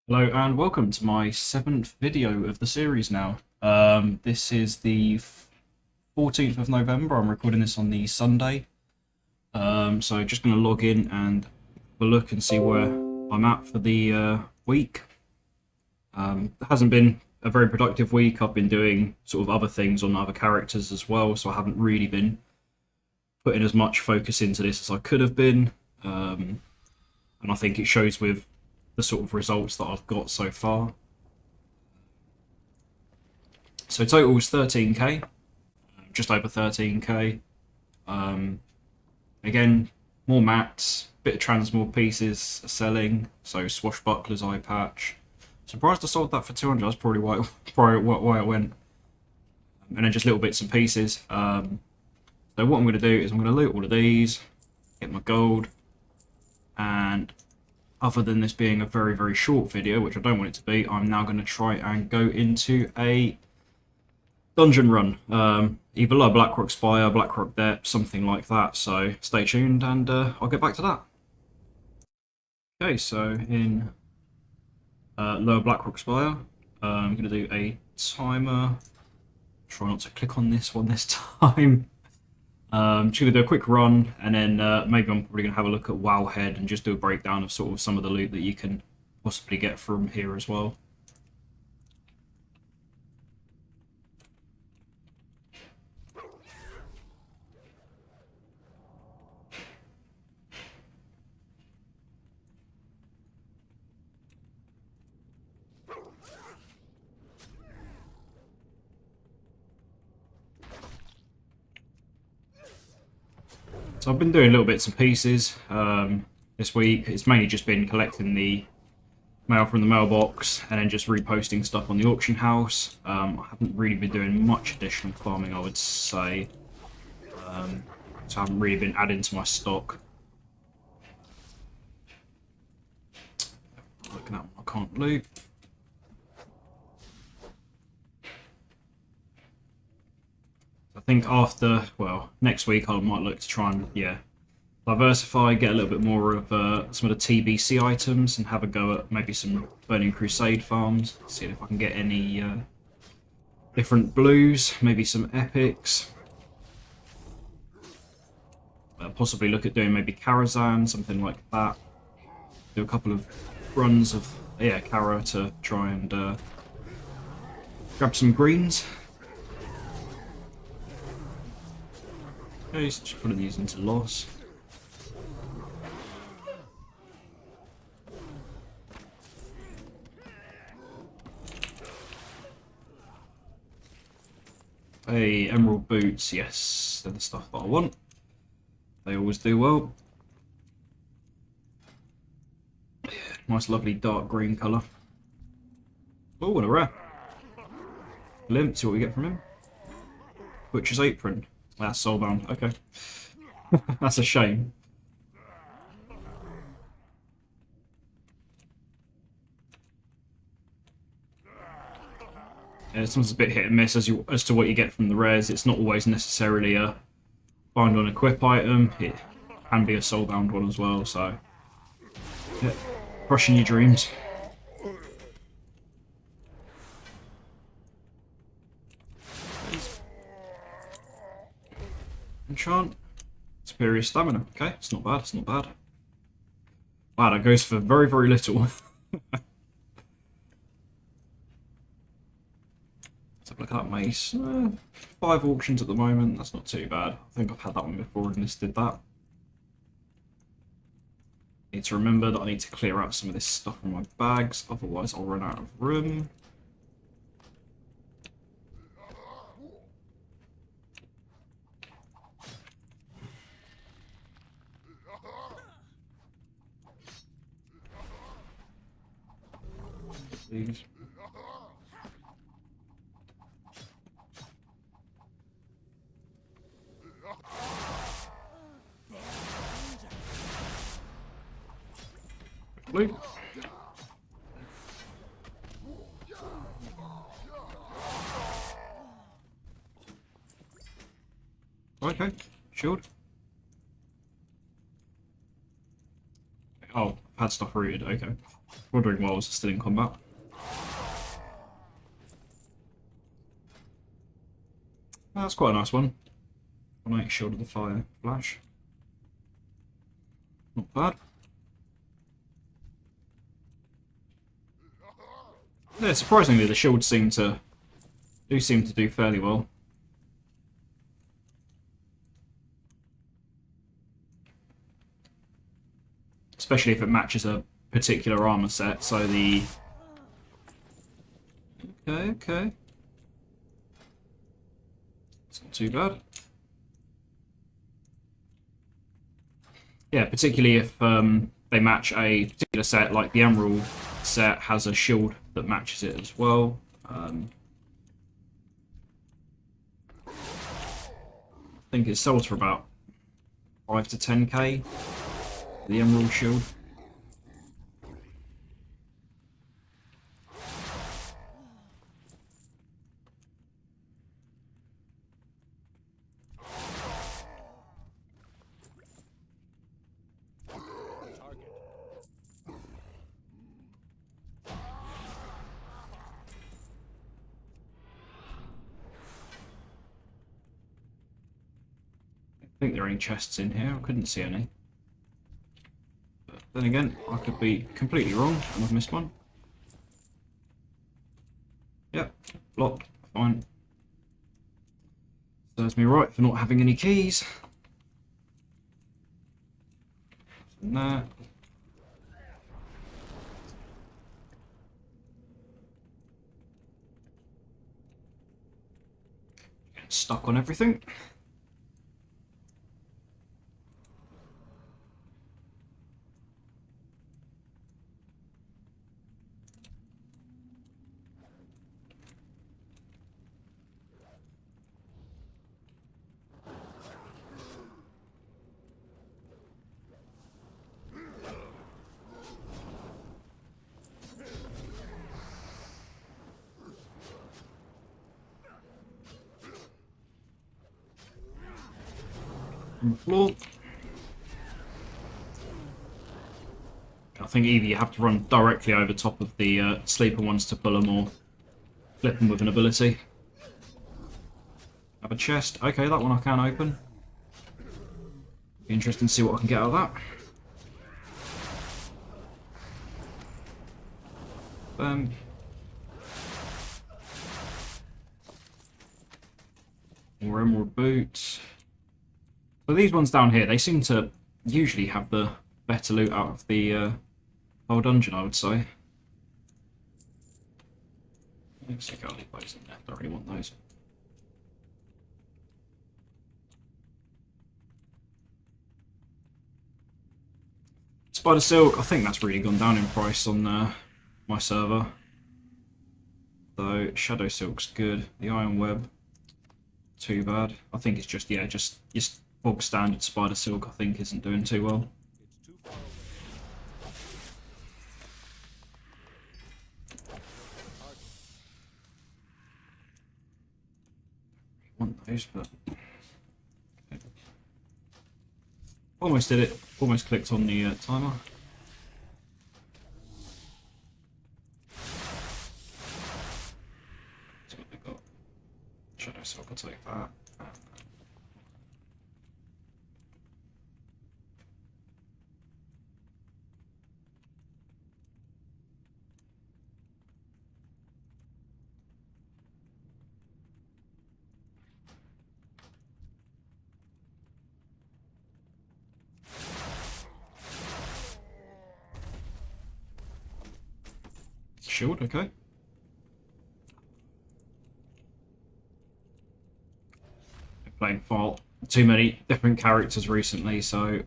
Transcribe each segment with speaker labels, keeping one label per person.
Speaker 1: Hello and welcome to my seventh video of the series now. This is the 14th of November. I'm recording this on the Sunday. So just going to log in and have a look and see where I'm at for the week. It hasn't been a very productive week. I've been doing sort of other things on other characters as well, so I haven't really been putting as much focus into this as I could have been. And I think it shows with the sort of results that I've got so far. So total is 13k, just over 13k. Again, more mats, bit of transmog pieces selling. So swashbucklers, eye patch. Surprised I sold that for 200. That's probably why it went. And then just little bits and pieces. So what I'm going to do is I'm going to loot all of these, get my gold, and other than this being a very, very short video, which I don't want it to be, I'm now going to try and go into a dungeon run. Either like Blackrock Spire, Blackrock Depth, something like that. So stay tuned and I'll get back to that. Okay, so in Lower Blackrock Spire, I'm going to do a timer. Try not to click on this one this time. Just going to do a quick run, and then maybe I'm probably going to have a look at Wowhead and just do a breakdown of sort of some of the loot that you can possibly get from here as well. So I've been doing little bits and pieces this week. It's mainly just been collecting the mail from the mailbox and then just reposting stuff on the auction house. I haven't really been doing much additional farming, I would say. So I haven't really been adding to my stock. Looking at what I can't loot. I think after, well, next week I might look to try and, diversify, get a little bit more of some of the TBC items and have a go at maybe some Burning Crusade farms. See if I can get any different blues, maybe some epics. Possibly look at doing maybe Karazhan, something like that. Do a couple of runs of, Kara to try and grab some greens. Okay, so just putting these into loss. Hey, emerald boots, yes, they're the stuff that I want. They always do well. Nice lovely dark green colour. Oh, what a rare. Limp, see what we get from him. Butcher's apron. That's soulbound, okay. That's a shame. Yeah, sometimes a bit hit and miss as to what you get from the rares. It's not always necessarily a bind on equip item. It can be a soulbound one as well, so yeah, crushing your dreams. Enchant. Superior stamina. Okay, it's not bad, it's not bad. Wow, that goes for very, very little. Let's have a look at that mace. 5 auctions at the moment, that's not too bad. I think I've had that one before and this did that. Need to remember that I need to clear out some of this stuff from my bags, otherwise I'll run out of room. Please. Blue. Okay, shield. Oh, Had stuff rooted, okay. Wondering why I was still in combat. That's quite a nice one. 1-8 Shield of the Fire Flash. Not bad. Yeah, surprisingly, the shields seem to do fairly well. Especially if it matches a particular armor set. So the okay, it's not too bad. Yeah, particularly if they match a particular set, like the Emerald set has a shield that matches it as well. I think it sells for about 5 to 10k. The Emerald shield. I think there are any chests in here. I couldn't see any. But then again, I could be completely wrong and I've missed one. Yep, locked. Fine. Serves me right for not having any keys. And there. Getting stuck on everything. On the floor. I think either you have to run directly over top of the sleeper ones to pull them, or flip them with an ability. Have a chest. Okay, that one I can open. Be interesting to see what I can get out of that. More emerald boots. So these ones down here, they seem to usually have the better loot out of the whole dungeon, I would say. Let's take out those in there. Don't really want those. Spider Silk, I think that's really gone down in price on my server. Though Shadow Silk's good. The Iron Web, too bad. I think it's just, yeah, just bog standard Spider Silk, I think, isn't doing too well. Want those, but okay. Almost did it. Almost clicked on the timer. So what they got? Shadow Silk, I'll take that. Shield, okay. Playing far too many different characters recently, so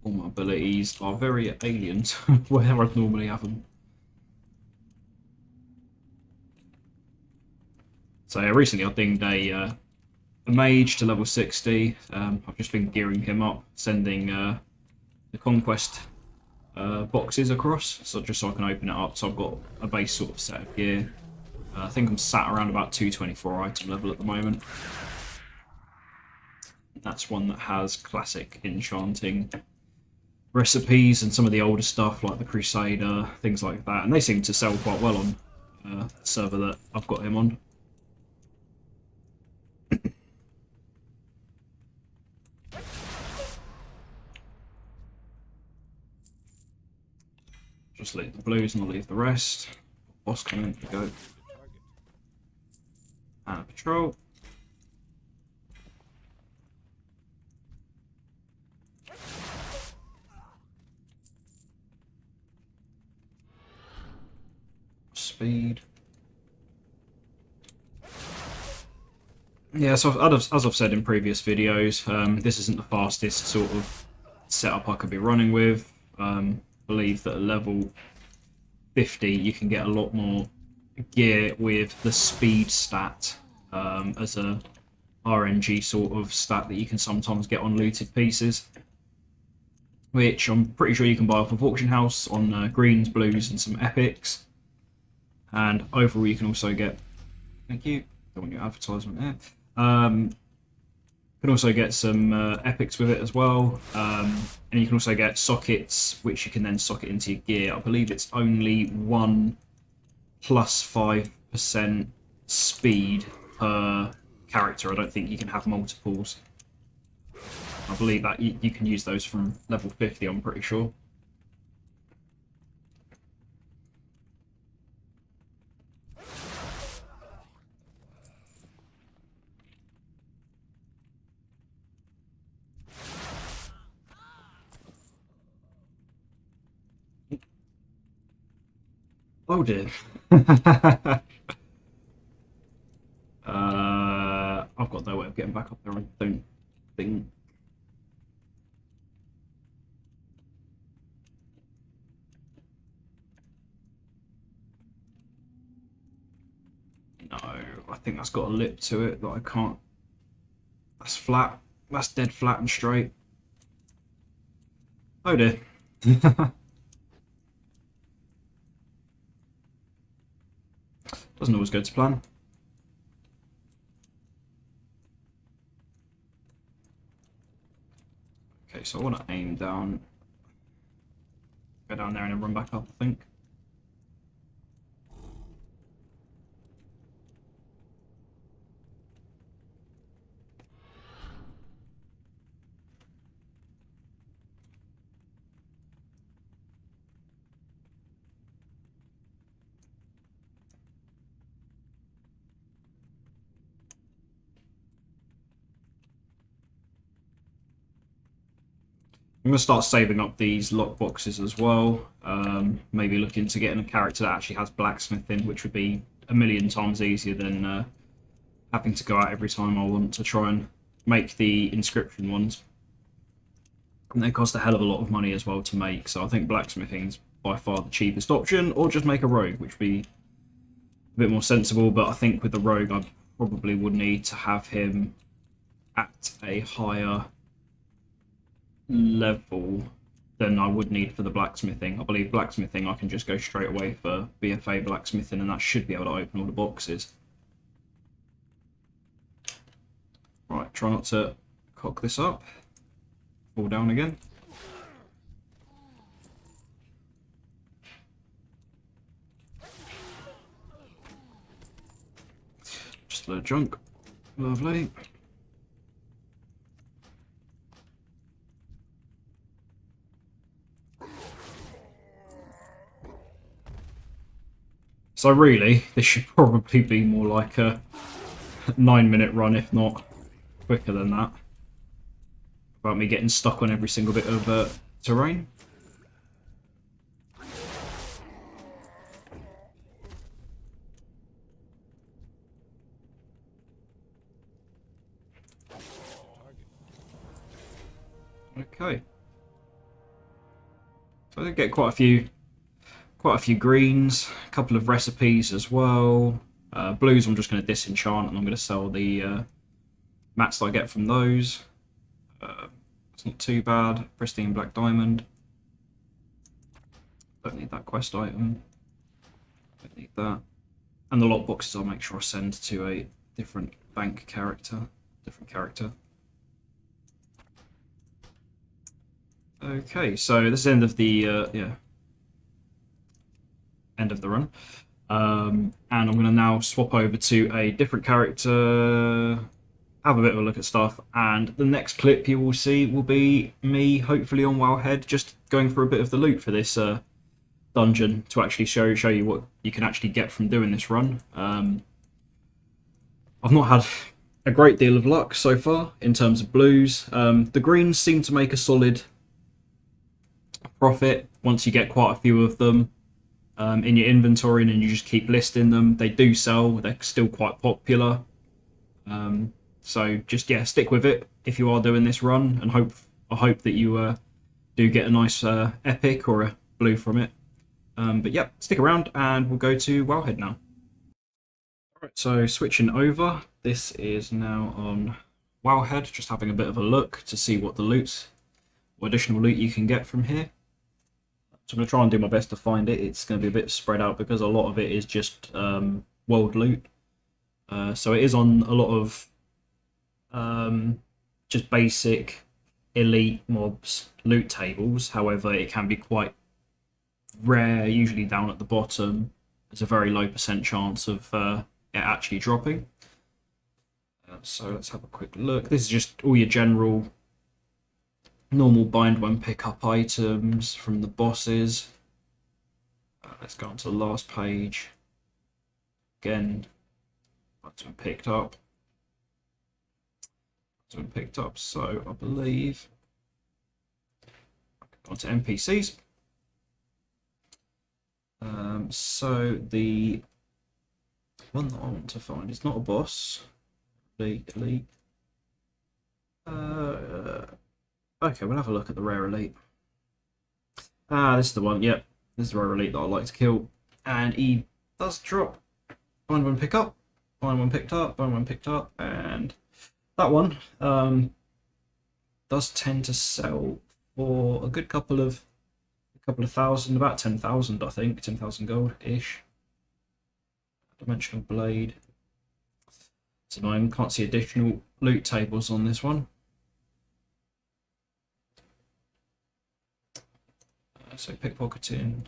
Speaker 1: all my abilities are very alien to where I'd normally have them. So recently I dinged a mage to level 60. I've just been gearing him up, sending the conquest boxes across, so just so I can open it up. So I've got a base sort of set of gear. I think I'm sat around about 224 item level at the moment. That's one that has classic enchanting recipes and some of the older stuff like the Crusader, things like that, and they seem to sell quite well on the server that I've got him on. Just leave the blues and I'll leave the rest. Boss coming to go. And patrol. Speed. Yeah, so as I've said in previous videos, this isn't the fastest sort of setup I could be running with. Believe that at level 50 you can get a lot more gear with the speed stat as a RNG sort of stat that you can sometimes get on looted pieces, which I'm pretty sure you can buy off of Auction House on greens, blues and some epics. And overall you can also get, thank you, don't want your advertisement there. You can also get some epics with it as well, and you can also get sockets which you can then socket into your gear. I believe it's only 1 plus 5% speed per character. I don't think you can have multiples. I believe that you can use those from level 50, I'm pretty sure. Oh dear. I've got no way of getting back up there, I don't think. No, I think that's got a lip to it that I can't. That's flat. That's dead flat and straight. Oh dear. Doesn't always go to plan. Okay, so I want to aim down. Go down there and then run back up, I think. I'm going to start saving up these lock boxes as well. Maybe look into getting a character that actually has blacksmithing, which would be a million times easier than having to go out every time I want to try and make the inscription ones. And they cost a hell of a lot of money as well to make, so I think blacksmithing's by far the cheapest option, or just make a rogue, which would be a bit more sensible. But I think with the rogue I probably would need to have him at a higher level than I would need for the blacksmithing. I believe blacksmithing I can just go straight away for BFA blacksmithing, and that should be able to open all the boxes. Right, try not to cock this up. Fall down again. Just a load of junk. Lovely. So really, this should probably be more like a 9-minute run, if not quicker than that. About me getting stuck on every single bit of terrain. Okay. So I did get quite a few greens, a couple of recipes as well. Blues I'm just going to disenchant, and I'm going to sell the mats that I get from those. It's not too bad. Pristine black diamond. Don't need that quest item. Don't need that. And the lot boxes I'll make sure I send to a different bank character. Okay, so this is the end of the end of the run. And I'm going to now swap over to a different character, have a bit of a look at stuff, and the next clip you will see will be me, hopefully on Wowhead, just going for a bit of the loot for this dungeon to actually show you what you can actually get from doing this run. I've not had a great deal of luck so far in terms of blues. The greens seem to make a solid profit once you get quite a few of them in your inventory, and then you just keep listing them. They do sell; they're still quite popular. So just stick with it if you are doing this run, and I hope that you do get a nice epic or a blue from it. But yeah, stick around, and we'll go to Wowhead now. Alright, so switching over, this is now on Wowhead, just having a bit of a look to see what additional loot you can get from here. So I'm going to try and do my best to find it. It's going to be a bit spread out because a lot of it is just world loot. So it is on a lot of just basic elite mobs loot tables. However, it can be quite rare, usually down at the bottom. There's a very low % chance of it actually dropping. So let's have a quick look. This is just all your general normal bind when pick up items from the bosses. Let's go on to the last page. Again, that's been picked up. So I believe on to NPCs. So the one that I want to find is not a boss. Elite. Okay, we'll have a look at the rare elite. This is the one. Yep, this is the rare elite that I like to kill, and he does drop. Find one, pick up. Find one, picked up. Find one, picked up, and that one does tend to sell for a good couple of thousand, about 10,000, I think, 10,000 gold ish. Dimensional blade. It's annoying. Can't see additional loot tables on this one. So pickpocketing.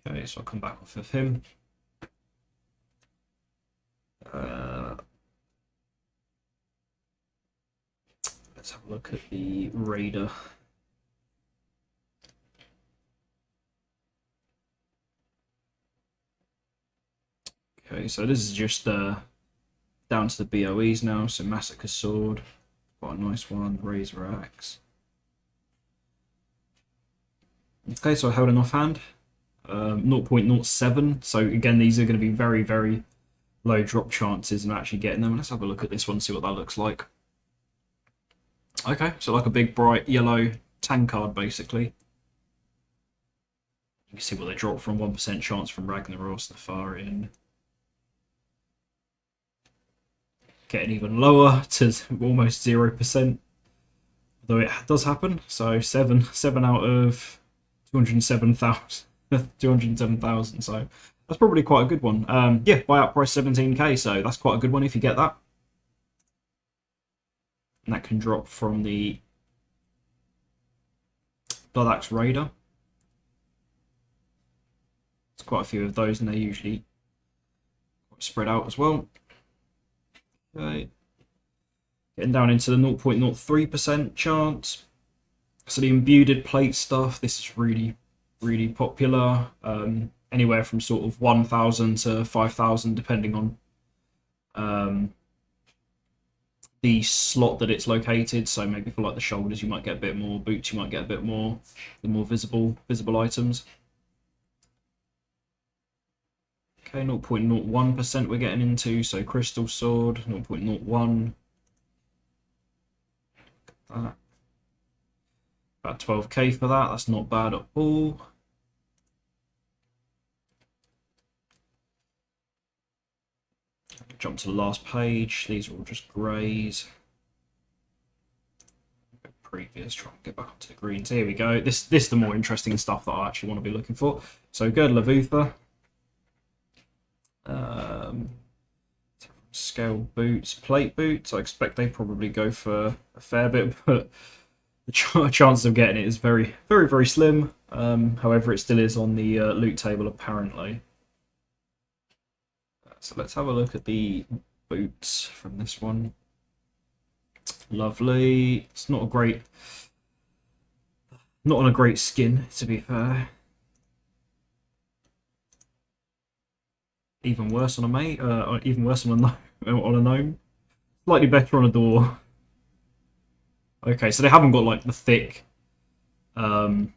Speaker 1: Okay, so I'll come back off of him. Let's have a look at the raider. Okay, so this is just down to the BOEs now. So Massacre Sword, quite a nice one. Razor Axe. Okay, so I held an offhand. 0.07. So again, these are going to be very, very low drop chances in actually getting them. Let's have a look at this one, see what that looks like. Okay, so like a big bright yellow tankard basically. You can see what they drop from 1% chance from Ragnaros, Nefarian. Getting even lower to almost 0%. Although it does happen. So 7 out of 207,000. 207,000. So that's probably quite a good one. Yeah, buyout price 17k. So that's quite a good one if you get that. And that can drop from the Blood Axe Raider. There's quite a few of those, and they're usually quite spread out as well. Okay. Getting down into the 0.03% chance. So the imbued plate stuff, this is really, really popular. Anywhere from sort of 1,000 to 5,000, depending on the slot that it's located. So maybe for like the shoulders, you might get a bit more. Boots, you might get a bit more. The more visible items. Okay, 0.01% we're getting into. So Crystal Sword, 0.01. That. About 12k for that. That's not bad at all. Jump to the last page. These are all just greys. Previous, try and get back onto the greens. Here we go. This is the more interesting stuff that I actually want to be looking for. So Girdle of Uther. Scale boots, plate boots. I expect they probably go for a fair bit, but the chance of getting it is very, very, very slim. However, it still is on the loot table apparently. So let's have a look at the boots from this one. Lovely. It's not on a great skin, to be fair. Even worse on a mate. Even worse on a gnome. Slightly better on a door. Okay, so they haven't got like the thick top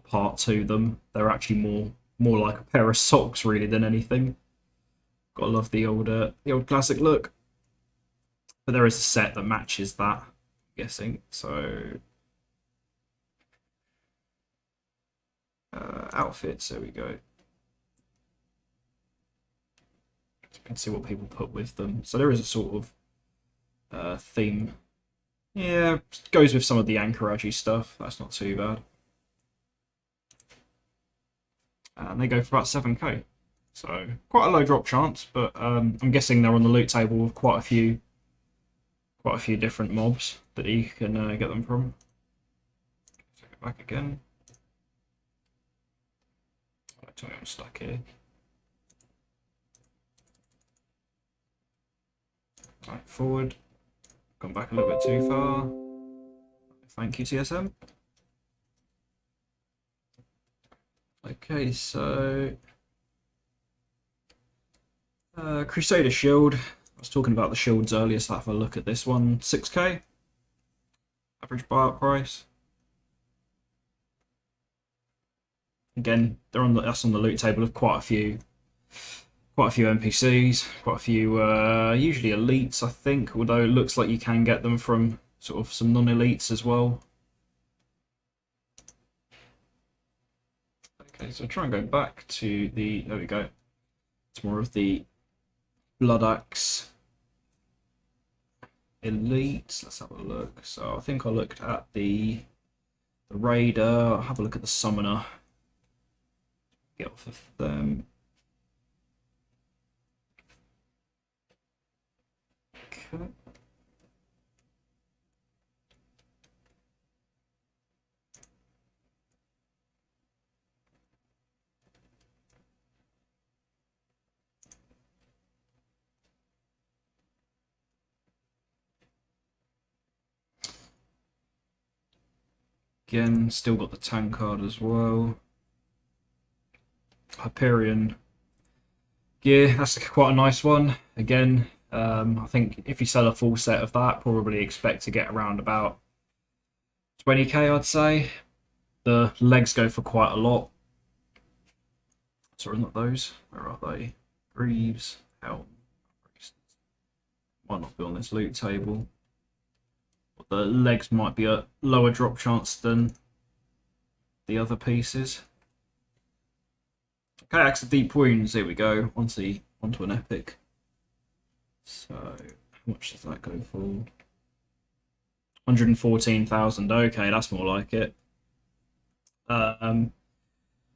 Speaker 1: part to them. They're actually more like a pair of socks really than anything. Gotta love the old classic look. But there is a set that matches that, I'm guessing. So outfits, there we go. You can see what people put with them. So there is a sort of theme. Yeah, goes with some of the anchorage-y stuff. That's not too bad. And they go for about 7k. So quite a low drop chance, but I'm guessing they're on the loot table with quite a few different mobs that you can get them from. Take it back again. Tell me I'm stuck here. Right, forward. Gone back a little bit too far. Thank you, TSM. Okay, so Crusader Shield. I was talking about the shields earlier, so have a look at this one. 6k average buyout price. Again, that's on the loot table of quite a few NPCs, quite a few usually elites, I think. Although it looks like you can get them from sort of some non-elites as well. Okay, so try and go back to there we go. It's more of the Blood Axe elites. Let's have a look. So I think I looked at the Raider. I'll have a look at the Summoner. Get off of them. Okay. Again, still got the tank card as well. Hyperion. Yeah, that's quite a nice one. Again, I think if you sell a full set of that, probably expect to get around about 20k, I'd say. The legs go for quite a lot. Sorry, not those. Where are they? Greaves, Helm. Might not be on this loot table. But the legs might be a lower drop chance than the other pieces. Okay, Axe of Deep Wounds. Here we go. Onto an epic. So, how much does that go for? 114,000. Okay, that's more like it.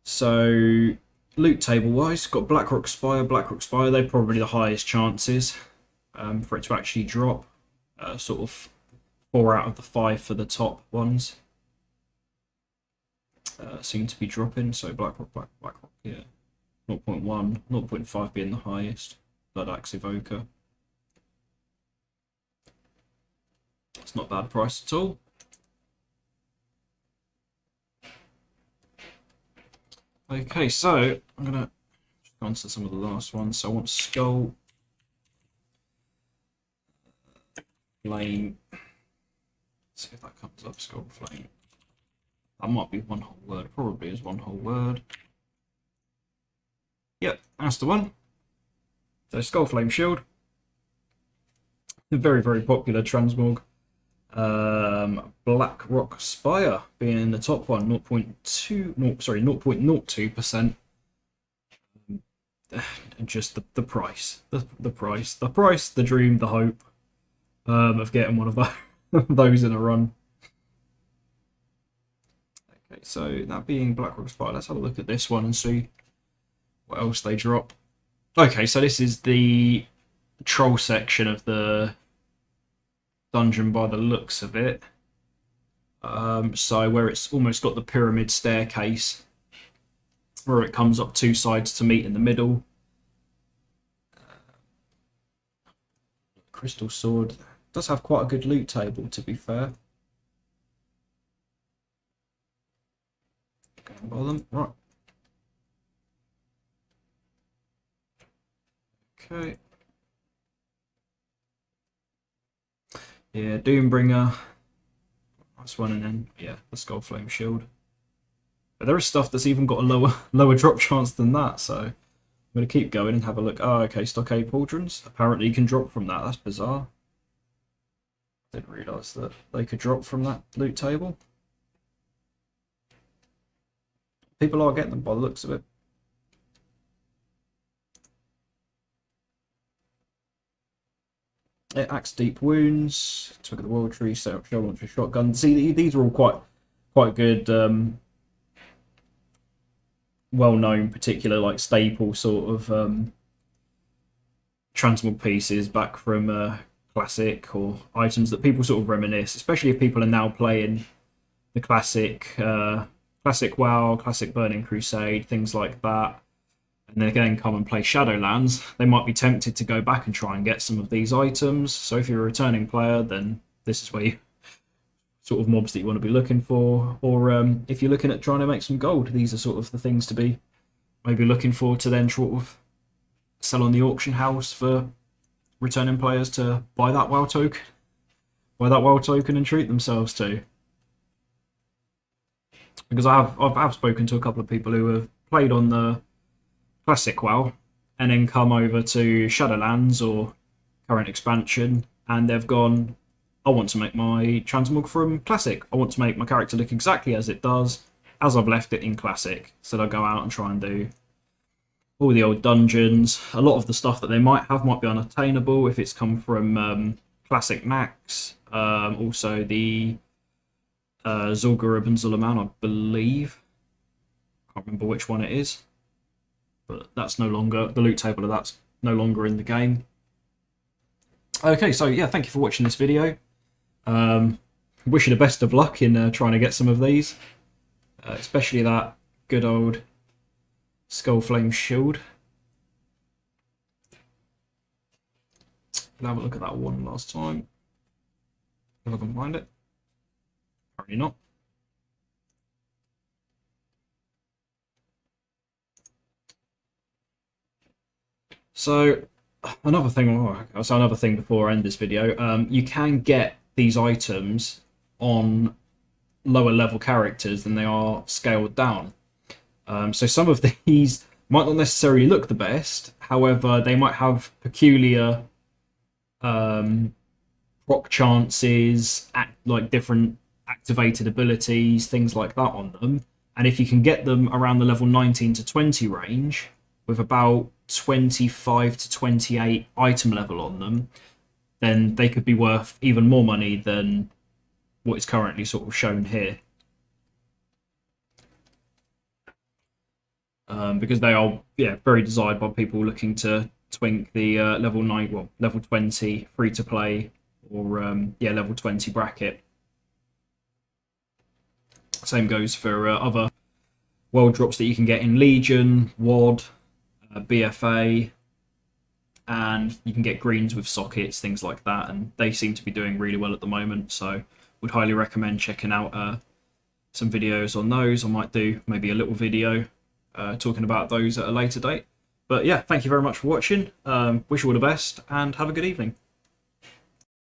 Speaker 1: So loot table wise, got Blackrock Spire. Blackrock Spire, they're probably the highest chances for it to actually drop. Sort of 4 out of the 5 for the top ones seem to be dropping. So Blackrock, yeah, 0.1, 0.5 being the highest. Blood Axe Evoker. It's not a bad price at all. Okay, so I'm gonna go on to some of the last ones. So I want Skull, Flame. Let's see if that comes up. Skull Flame. That might be one whole word. Probably is one whole word. Yep, that's the one. So Skull Flame Shield. A very, very popular transmog. Blackrock Spire being the top one, 0.02%. And just the price, the price, the dream, the hope of getting one of those in a run. Okay, so that being Blackrock Spire, let's have a look at this one and see what else they drop. Okay, so this is the control section of the dungeon by the looks of it. So where it's almost got the pyramid staircase, where it comes up two sides to meet in the middle. Crystal sword does have quite a good loot table, to be fair. Right. Okay. Yeah, Doombringer. Nice one, and then yeah, the Skullflame Shield. But there is stuff that's even got a lower drop chance than that, so I'm gonna keep going and have a look. Oh, okay, Stockade Pauldrons. Apparently you can drop from that. That's bizarre. Didn't realise that they could drop from that loot table. People are getting them by the looks of it. Axe Deep Wounds, Took of the World Tree, Shell Launcher Shotgun. See, these are all quite good, well-known, particular like staple sort of transmog pieces back from Classic, or items that people sort of reminisce, especially if people are now playing the classic WoW, classic Burning Crusade, things like that. And then again come and play Shadowlands, they might be tempted to go back and try and get some of these items. So if you're a returning player, then this is where you sort of mobs that you want to be looking for. Or if you're looking at trying to make some gold, these are sort of the things to be maybe looking for to then sort of sell on the auction house for returning players to buy that WoW token, and treat themselves to. Because I have spoken to a couple of people who have played on the Classic WoW and then come over to Shadowlands or current expansion, and they've gone, I want to make my transmog from Classic. I want to make my character look exactly as it does, as I've left it in Classic. So they'll go out and try and do all the old dungeons. A lot of the stuff that they might have might be unattainable if it's come from Classic Nax. Also the Zul'Gurub and Zul'Aman, I believe. Can't remember which one it is. But that's no longer, the loot table of that's no longer in the game. Okay, so yeah, thank you for watching this video. Wish you the best of luck in trying to get some of these, especially that good old Skullflame Shield. We'll have a look at that one last time, if I can find it. Apparently not. So another thing, I'll say another thing before I end this video. You can get these items on lower level characters than they are scaled down. So some of these might not necessarily look the best, however, they might have peculiar proc chances, like different activated abilities, things like that on them. And if you can get them around the level 19 to 20 range, with about 25 to 28 item level on them, then they could be worth even more money than what is currently sort of shown here. Because they are, yeah, very desired by people looking to twink the level 9, well, level 20 free to play, or yeah, level 20 bracket. Same goes for other world drops that you can get in Legion, WoD, BFA, and you can get greens with sockets, things like that, and they seem to be doing really well at the moment, so would highly recommend checking out some videos on those. I might do maybe a little video talking about those at a later date. But yeah, thank you very much for watching. Wish you all the best and have a good evening.